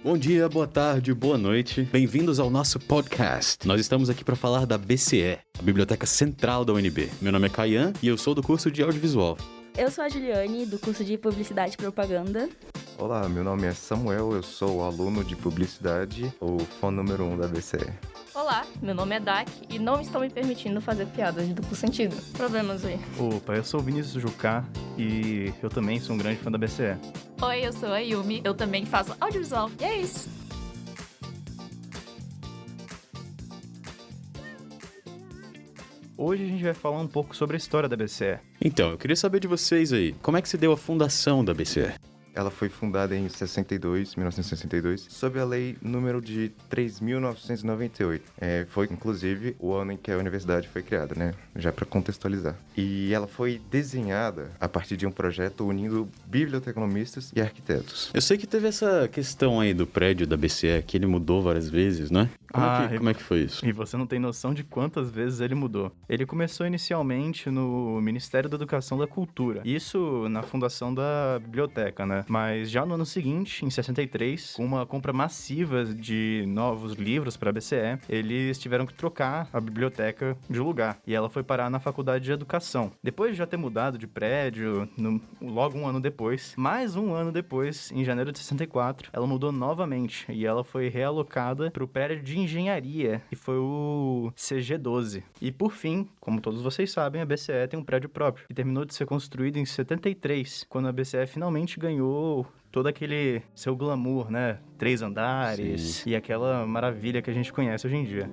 Bom dia, boa tarde, boa noite. Bem-vindos ao nosso podcast. Nós estamos aqui para falar da BCE, a Biblioteca Central da UNB. Meu nome é Caian e eu sou do curso de Audiovisual. Eu sou a Juliane, do curso de Publicidade e Propaganda. Olá, meu nome é Samuel, eu sou aluno de Publicidade, o fã número 1 da BCE. Olá, meu nome é Dak e não estão me permitindo fazer piadas de duplo sentido. Problemas aí. Opa, eu sou o Vinícius Jucá e eu também sou um grande fã da BCE. Oi, eu sou a Yumi, eu também faço audiovisual e é isso. Hoje a gente vai falar um pouco sobre a história da BCE. Então, eu queria saber de vocês aí, como é que se deu a fundação da BCE? Ela foi fundada em 1962, sob a lei número de 3.998. Foi, inclusive, o ano em que a universidade foi criada, né? Já para contextualizar. E ela foi desenhada a partir de um projeto unindo biblioteconomistas e arquitetos. Eu sei que teve essa questão aí do prédio da BCE, que ele mudou várias vezes, né? Como é que foi isso? E você não tem noção de quantas vezes ele mudou. Ele começou inicialmente no Ministério da Educação e da Cultura. Isso na fundação da biblioteca, né? Mas já no ano seguinte, em 63, com uma compra massiva de novos livros para a BCE, eles tiveram que trocar a biblioteca de lugar. E ela foi parar na Faculdade de Educação. Depois de já ter mudado de prédio, logo um ano depois, mais um ano depois, em janeiro de 64, ela mudou novamente. E ela foi realocada para o prédio de engenharia, que foi o CG12. E por fim, como todos vocês sabem, a BCE tem um prédio próprio, que terminou de ser construído em 73, quando a BCE finalmente ganhou todo aquele seu glamour, né? 3 andares. Sim. E aquela maravilha que a gente conhece hoje em dia.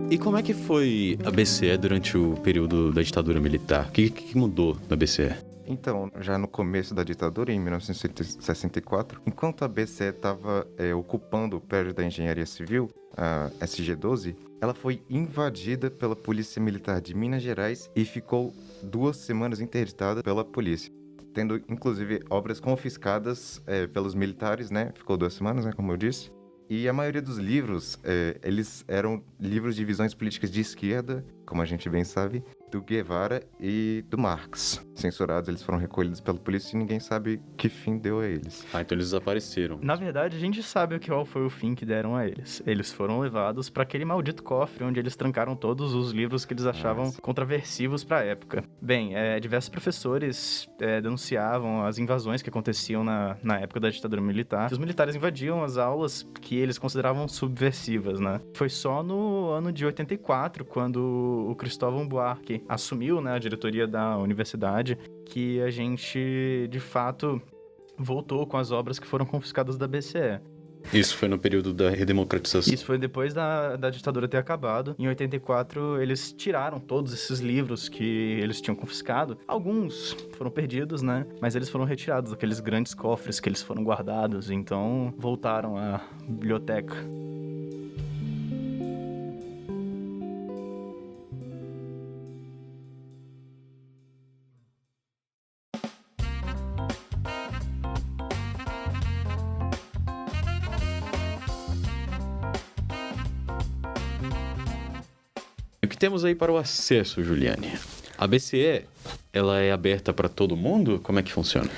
E como é que foi a BCE durante o período da ditadura militar? O que mudou na BCE? Então, já no começo da ditadura, em 1964, enquanto a BCE estava ocupando o prédio da Engenharia Civil, a SG12, ela foi invadida pela Polícia Militar de Minas Gerais e ficou 2 semanas interditada pela polícia, tendo, inclusive, obras confiscadas pelos militares, né? Ficou 2 semanas, né? Como eu disse. E a maioria dos livros, eles eram livros de visões políticas de esquerda, como a gente bem sabe, do Guevara e do Marx. Censurados, eles foram recolhidos pela polícia e ninguém sabe que fim deu a eles. Ah, então eles desapareceram. Na verdade, a gente sabe qual foi o fim que deram a eles. Eles foram levados para aquele maldito cofre onde eles trancaram todos os livros que eles achavam controversivos para a época. Bem, diversos professores denunciavam as invasões que aconteciam na época da ditadura militar. Que os militares invadiam as aulas que eles consideravam subversivas, né? Foi só no ano de 84, quando o Cristóvão Buarque assumiu, né, a diretoria da universidade, que a gente, de fato, voltou com as obras que foram confiscadas da BCE. Isso foi no período da redemocratização? Isso foi depois da ditadura ter acabado. Em 84, eles tiraram todos esses livros que eles tinham confiscado. Alguns foram perdidos, né? Mas eles foram retirados daqueles grandes cofres que eles foram guardados. Então, voltaram à biblioteca. O que temos aí para o acesso, Juliane? A BCE, ela é aberta para todo mundo? Como é que funciona?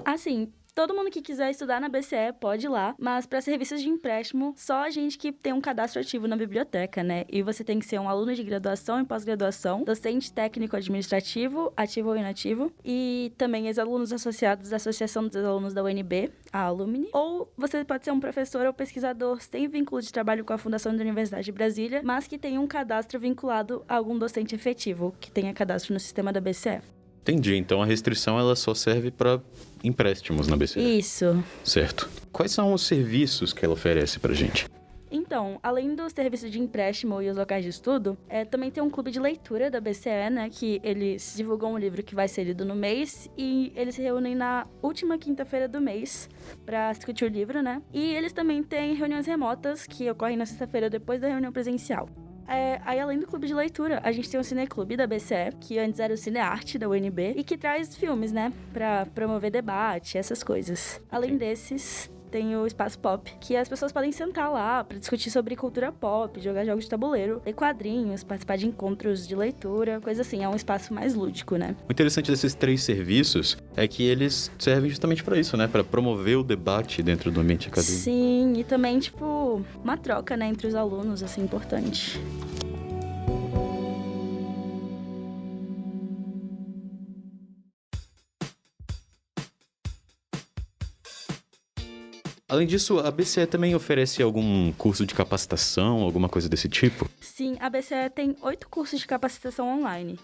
Assim, todo mundo que quiser estudar na BCE pode ir lá, mas para serviços de empréstimo, só a gente que tem um cadastro ativo na biblioteca, né? E você tem que ser um aluno de graduação e pós-graduação, docente técnico administrativo, ativo ou inativo, e também ex-alunos associados da Associação dos Alunos da UNB, a Alumni. Ou você pode ser um professor ou pesquisador sem vínculo de trabalho com a Fundação da Universidade de Brasília, mas que tem um cadastro vinculado a algum docente efetivo, que tenha cadastro no sistema da BCE. Entendi, então a restrição ela só serve para empréstimos na BCE. Isso. Certo. Quais são os serviços que ela oferece pra gente? Então, além dos serviços de empréstimo e os locais de estudo, também tem um clube de leitura da BCE, né? Que eles divulgam um livro que vai ser lido no mês e eles se reúnem na última quinta-feira do mês para discutir o livro, né? E eles também têm reuniões remotas que ocorrem na sexta-feira depois da reunião presencial. Aí, além do clube de leitura, a gente tem o Cineclube da BCE, que antes era o Cinearte da UNB, e que traz filmes, né? Pra promover debate, essas coisas. Além desses, tem o Espaço Pop, que as pessoas podem sentar lá pra discutir sobre cultura pop, jogar jogos de tabuleiro, ler quadrinhos, participar de encontros de leitura, coisa assim. É um espaço mais lúdico, né? O interessante desses 3 serviços é que eles servem justamente para isso, né? Para promover o debate dentro do ambiente acadêmico. Sim, e também, tipo, uma troca, né, entre os alunos, assim, importante. Além disso, a BCE também oferece algum curso de capacitação, alguma coisa desse tipo? Sim, a BCE tem 8 cursos de capacitação online.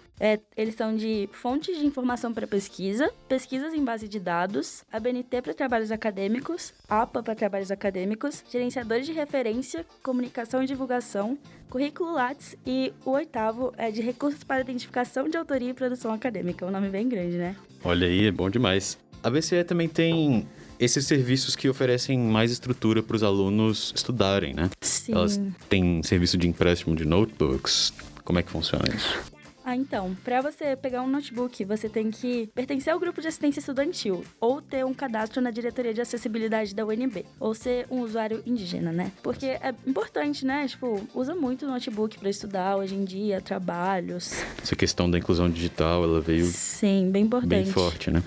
Eles são de fontes de informação para pesquisa, pesquisas em base de dados, ABNT para trabalhos acadêmicos, APA para trabalhos acadêmicos, gerenciadores de referência, comunicação e divulgação, currículo Lattes e o 8º é de recursos para identificação de autoria e produção acadêmica. Um nome bem grande, né? Olha aí, é bom demais. A BCE também tem esses serviços que oferecem mais estrutura para os alunos estudarem, né? Sim. Elas têm serviço de empréstimo de notebooks. Como é que funciona isso? Então, para você pegar um notebook, você tem que pertencer ao grupo de assistência estudantil, ou ter um cadastro na diretoria de acessibilidade da UNB, ou ser um usuário indígena, né? Porque é importante, né? Tipo, usa muito o notebook para estudar hoje em dia, trabalhos. Essa questão da inclusão digital, ela veio Sim, bem importante. bem forte, né?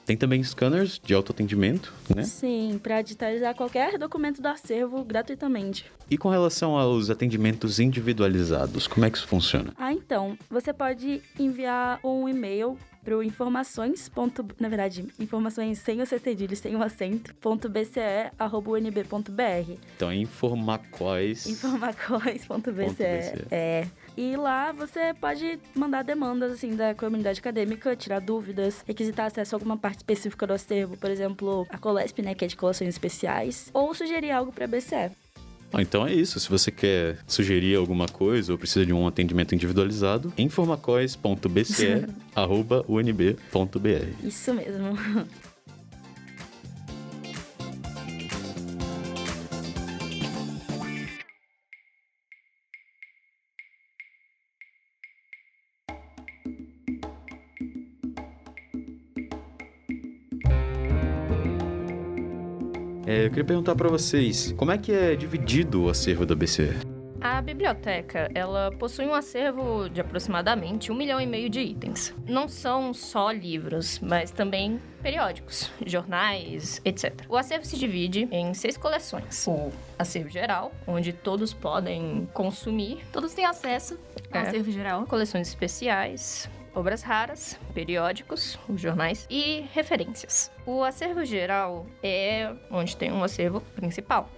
Tem também scanners de autoatendimento, né? Sim, para digitalizar qualquer documento do acervo gratuitamente. E com relação aos atendimentos individualizados, como é que isso funciona? Então, você pode enviar um e-mail pro informações sem o C cedilho, sem o acento, .bce@unb.br. Então é informacois.bce. E lá você pode mandar demandas, assim, da comunidade acadêmica, tirar dúvidas, requisitar acesso a alguma parte específica do acervo, por exemplo, a Colesp, né, que é de coleções especiais, ou sugerir algo para a BCE. Então é isso. Se você quer sugerir alguma coisa ou precisa de um atendimento individualizado, informacois.bce@unb.br. Isso mesmo. Eu queria perguntar para vocês, como é que é dividido o acervo da BCE? A biblioteca, ela possui um acervo de aproximadamente 1,5 milhão de itens. Não são só livros, mas também periódicos, jornais, etc. O acervo se divide em 6 coleções. O acervo geral, onde todos podem consumir. Todos têm acesso ao acervo geral. Coleções especiais, obras raras, periódicos, os jornais e referências. O acervo geral é onde tem um acervo principal,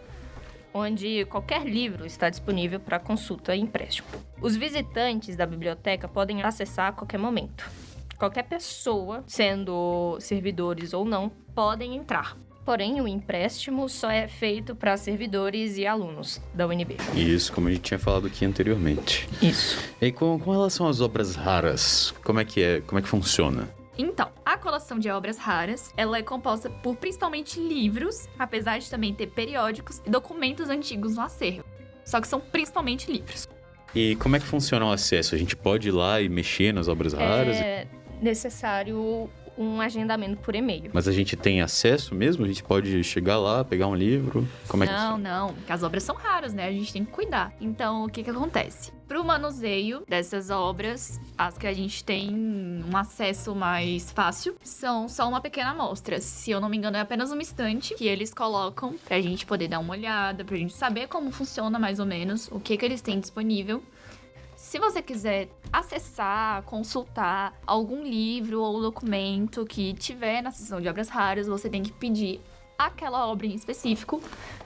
onde qualquer livro está disponível para consulta e empréstimo. Os visitantes da biblioteca podem acessar a qualquer momento. Qualquer pessoa, sendo servidores ou não, podem entrar. Porém, o empréstimo só é feito para servidores e alunos da UNB. Isso, como a gente tinha falado aqui anteriormente. Isso. E com relação às obras raras, como é que funciona? Então, a coleção de obras raras, ela é composta por principalmente livros, apesar de também ter periódicos e documentos antigos no acervo. Só que são principalmente livros. E como é que funciona o acesso? A gente pode ir lá e mexer nas obras raras? É necessário um agendamento por e-mail. Mas a gente tem acesso mesmo? A gente pode chegar lá, pegar um livro? Como é que funciona? Não, porque as obras são raras, né? A gente tem que cuidar. Então, o que acontece? Pro manuseio dessas obras, as que a gente tem um acesso mais fácil são só uma pequena amostra. Se eu não me engano, é apenas uma estante que eles colocam pra gente poder dar uma olhada, pra gente saber como funciona mais ou menos, o que eles têm disponível. Se você quiser acessar, consultar algum livro ou documento que tiver na seção de obras raras, você tem que pedir aquela obra em específico,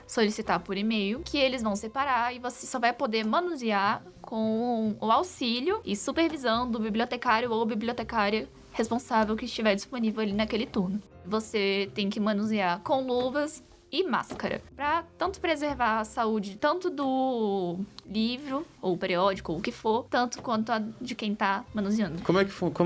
solicitar por e-mail, que eles vão separar e você só vai poder manusear com o auxílio e supervisão do bibliotecário ou bibliotecária responsável que estiver disponível ali naquele turno. Você tem que manusear com luvas e máscara, para tanto preservar a saúde tanto do livro ou periódico ou o que for, tanto quanto a de quem tá manuseando. Como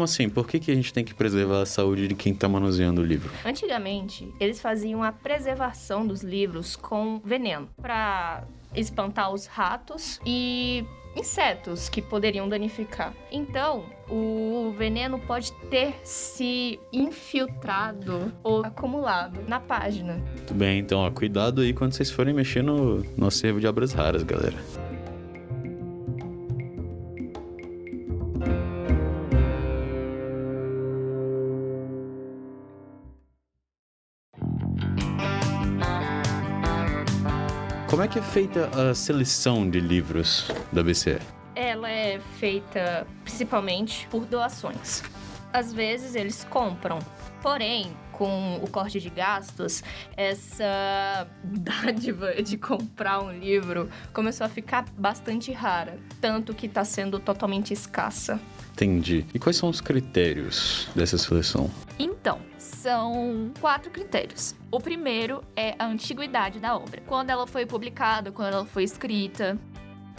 assim? Por que a gente tem que preservar a saúde de quem tá manuseando o livro? Antigamente, eles faziam a preservação dos livros com veneno, para espantar os ratos e insetos que poderiam danificar. Então, o veneno pode ter se infiltrado ou acumulado na página. Muito bem, então, ó, cuidado aí quando vocês forem mexer no acervo de obras raras, galera. Como é que é feita a seleção de livros da BCE? Ela é feita principalmente por doações. Às vezes eles compram, porém, com o corte de gastos, essa dádiva de comprar um livro começou a ficar bastante rara, tanto que está sendo totalmente escassa. Entendi. E quais são os critérios dessa seleção? Então, são 4 critérios. O primeiro é a antiguidade da obra. Quando ela foi publicada, quando ela foi escrita.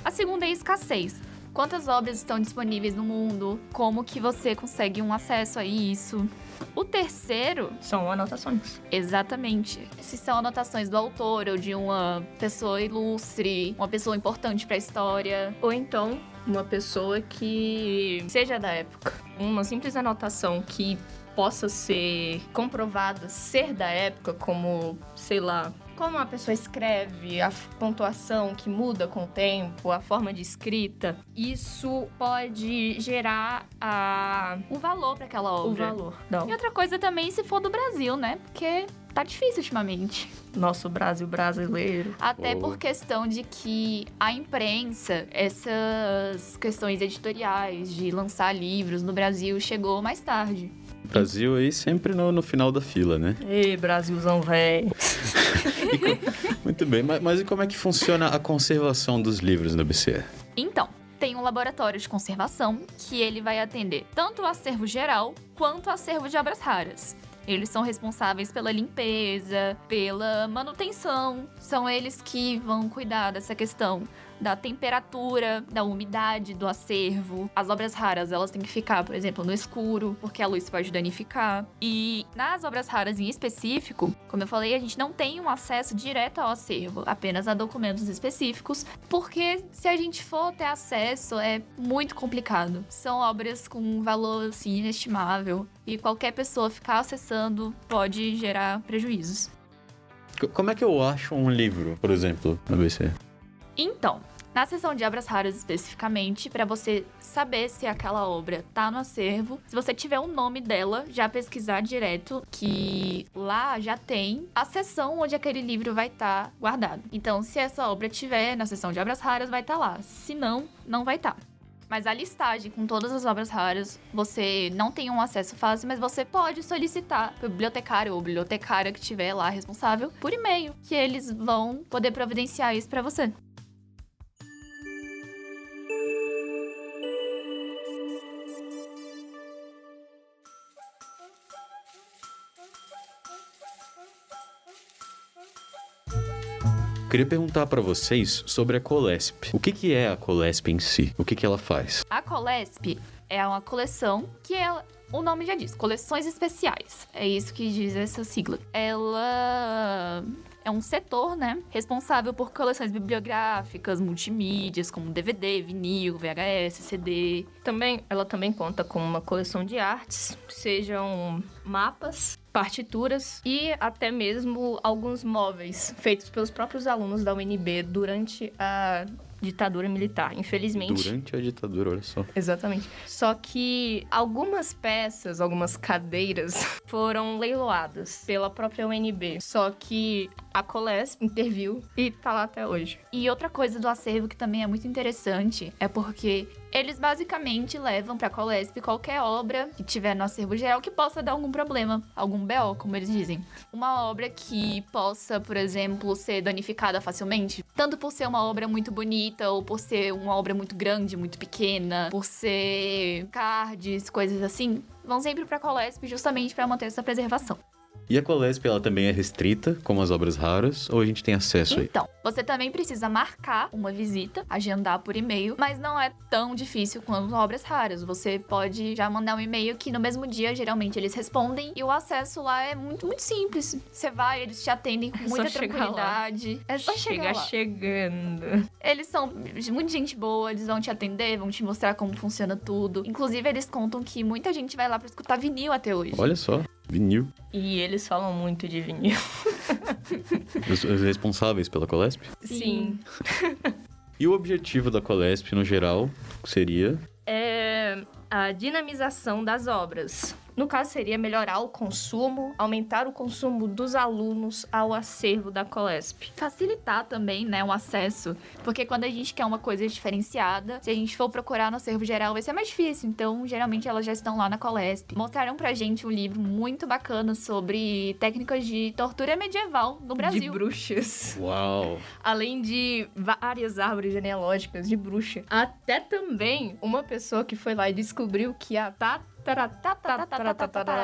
A segunda é a escassez. Quantas obras estão disponíveis no mundo? Como que você consegue um acesso a isso? O terceiro... São anotações. Exatamente. Se são anotações do autor ou de uma pessoa ilustre, uma pessoa importante para a história. Ou então, uma pessoa que seja da época. Uma simples anotação que possa ser comprovada ser da época, como, sei lá, como a pessoa escreve, a pontuação que muda com o tempo, a forma de escrita, isso pode gerar um valor para aquela obra. O valor. Não. E outra coisa também, se for do Brasil, né? Porque tá difícil ultimamente. Nosso Brasil brasileiro. Até por questão de que a imprensa, essas questões editoriais de lançar livros no Brasil chegou mais tarde. Brasil aí sempre no final da fila, né? Ei, Brasilzão velho. Muito bem, mas e como é que funciona a conservação dos livros na BCE? Então, tem um laboratório de conservação que ele vai atender tanto o acervo geral quanto o acervo de obras raras. Eles são responsáveis pela limpeza, pela manutenção. São eles que vão cuidar dessa questão da temperatura, da umidade do acervo. As obras raras, elas têm que ficar, por exemplo, no escuro, porque a luz pode danificar. E nas obras raras em específico, como eu falei, a gente não tem um acesso direto ao acervo, apenas a documentos específicos, porque se a gente for ter acesso, é muito complicado. São obras com um valor, assim, inestimável, e qualquer pessoa ficar acessando pode gerar prejuízos. Como é que eu acho um livro, por exemplo, na BCE? Então, na seção de obras raras especificamente, para você saber se aquela obra tá no acervo, se você tiver o nome dela, já pesquisar direto, que lá já tem a seção onde aquele livro vai estar guardado. Então, se essa obra tiver na seção de obras raras, vai estar lá. Se não, não vai estar. Mas a listagem com todas as obras raras, você não tem um acesso fácil, mas você pode solicitar para o bibliotecário ou bibliotecária que estiver lá responsável por e-mail, que eles vão poder providenciar isso para você. Queria perguntar para vocês sobre a Colesp. O que é a Colesp em si? O que ela faz? A Colesp é uma coleção que o nome já diz, coleções especiais. É isso que diz essa sigla. Ela é um setor, né, responsável por coleções bibliográficas, multimídias, como DVD, vinil, VHS, CD. Ela também conta com uma coleção de artes, sejam mapas, partituras e até mesmo alguns móveis feitos pelos próprios alunos da UNB durante a ditadura militar, infelizmente. Durante a ditadura, olha só. Exatamente. Só que algumas peças, algumas cadeiras foram leiloadas pela própria UNB. Só que a Colesp interviu e tá lá até hoje. E outra coisa do acervo que também é muito interessante é porque eles basicamente levam pra Colesp qualquer obra que tiver no acervo geral que possa dar algum problema, algum BO, como eles dizem. Uma obra que possa, por exemplo, ser danificada facilmente, tanto por ser uma obra muito bonita ou por ser uma obra muito grande, muito pequena, por ser cards, coisas assim, vão sempre pra Colesp justamente pra manter essa preservação. E a Colesp, ela também é restrita, como as obras raras, ou a gente tem acesso aí? Então, você também precisa marcar uma visita, agendar por e-mail, mas não é tão difícil quanto obras raras. Você pode já mandar um e-mail que no mesmo dia, geralmente, eles respondem e o acesso lá é muito, muito simples. Você vai, eles te atendem com muita tranquilidade. É só chegar lá. Chegando. Eles são muita gente boa, eles vão te atender, vão te mostrar como funciona tudo. Inclusive, eles contam que muita gente vai lá pra escutar vinil até hoje. Olha só, vinil. E eles falam muito de vinil. Os responsáveis pela Colesp? Sim. E o objetivo da Colesp, no geral, seria... É a dinamização das obras. No caso, seria melhorar o consumo, aumentar o consumo dos alunos ao acervo da Colesp. Facilitar também, né, o acesso. Porque quando a gente quer uma coisa diferenciada, se a gente for procurar no acervo geral, vai ser mais difícil. Então, geralmente, elas já estão lá na Colesp. Mostraram pra gente um livro muito bacana sobre técnicas de tortura medieval no Brasil. De bruxas. Uau! Além de várias árvores genealógicas de bruxa. Até também uma pessoa que foi lá e descobriu que a a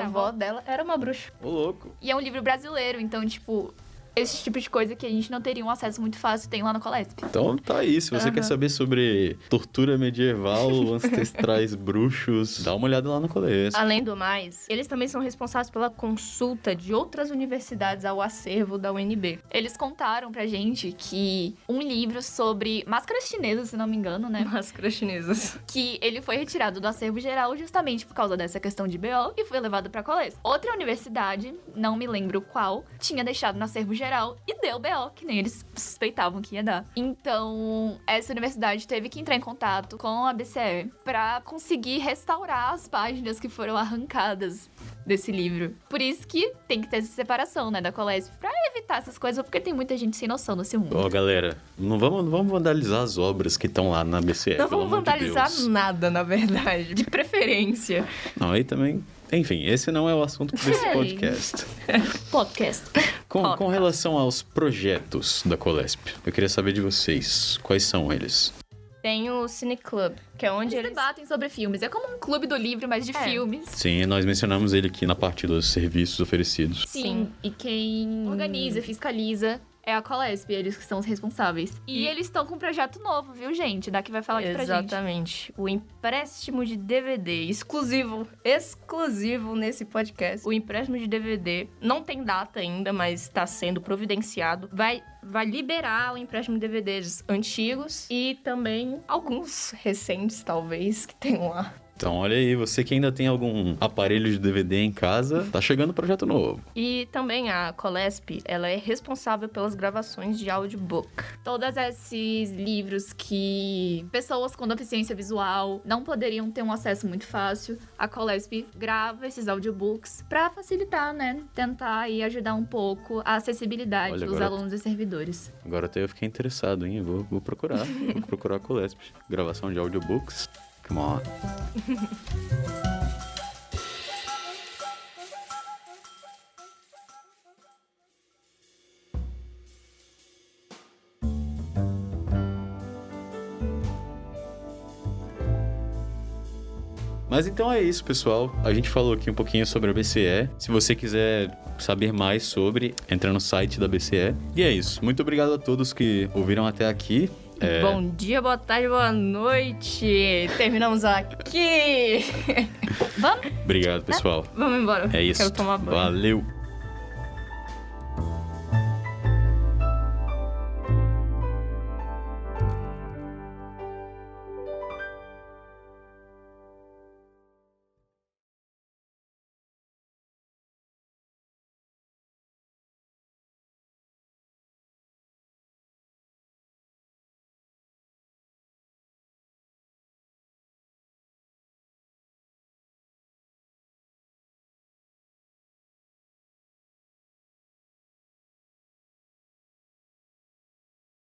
avó dela era uma bruxa. Ô, louco! E é um livro brasileiro, então, tipo, esse tipo de coisa que a gente não teria um acesso muito fácil tem lá na Colesp. Então tá aí, se você quer saber sobre tortura medieval, ancestrais bruxos, dá uma olhada lá na Colesp. Além do mais, eles também são responsáveis pela consulta de outras universidades ao acervo da UNB. Eles contaram pra gente que um livro sobre máscaras chinesas, se não me engano, né? Máscaras chinesas. Que ele foi retirado do acervo geral justamente por causa dessa questão de BO e foi levado pra Colesp. Outra universidade, não me lembro qual, tinha deixado no acervo geral e deu BO, que nem eles suspeitavam que ia dar. Então, essa universidade teve que entrar em contato com a BCE pra conseguir restaurar as páginas que foram arrancadas desse livro. Por isso que tem que ter essa separação, né, da Colesp, pra evitar essas coisas, porque tem muita gente sem noção nesse mundo. Ó, galera, não vamos vandalizar as obras que estão lá na BCE, Não pelo vamos amor de vandalizar Deus. nada, na verdade. De preferência. Não, aí também... Enfim, esse não é o assunto desse podcast. Podcast. Com relação aos projetos da Colesp, eu queria saber de vocês, quais são eles? Tem o Cine Club, que é onde Eles debatem sobre filmes. É como um clube do livro, mas de filmes. Sim, nós mencionamos ele aqui na parte dos serviços oferecidos. Sim. E quem Organiza, fiscaliza. É a Colesp, eles que são os responsáveis. E eles estão com um projeto novo, viu, gente? Daqui vai falar aqui pra gente. Exatamente. O empréstimo de DVD, exclusivo nesse podcast. O empréstimo de DVD não tem data ainda, mas está sendo providenciado. Vai liberar o empréstimo de DVDs antigos e também alguns recentes, talvez, que tem lá. Então, olha aí, você que ainda tem algum aparelho de DVD em casa, tá chegando o projeto novo. E também a Colesp, ela é responsável pelas gravações de audiobook. Todos esses livros que pessoas com deficiência visual não poderiam ter um acesso muito fácil, a Colesp grava esses audiobooks pra facilitar, né? Tentar aí ajudar um pouco a acessibilidade Olha, dos agora- alunos e servidores. Agora até eu fiquei interessado, hein? Vou procurar. Vou procurar a Colesp. Gravação de audiobooks. Come on. Mas então é isso, pessoal. A gente falou aqui um pouquinho sobre a BCE. Se você quiser saber mais sobre, entra no site da BCE. E é isso. Muito obrigado a todos que ouviram até aqui. Bom dia, boa tarde, boa noite. Terminamos aqui. Vamos? Obrigado, pessoal. Vamos embora. É isso. Quero tomar banho. Valeu.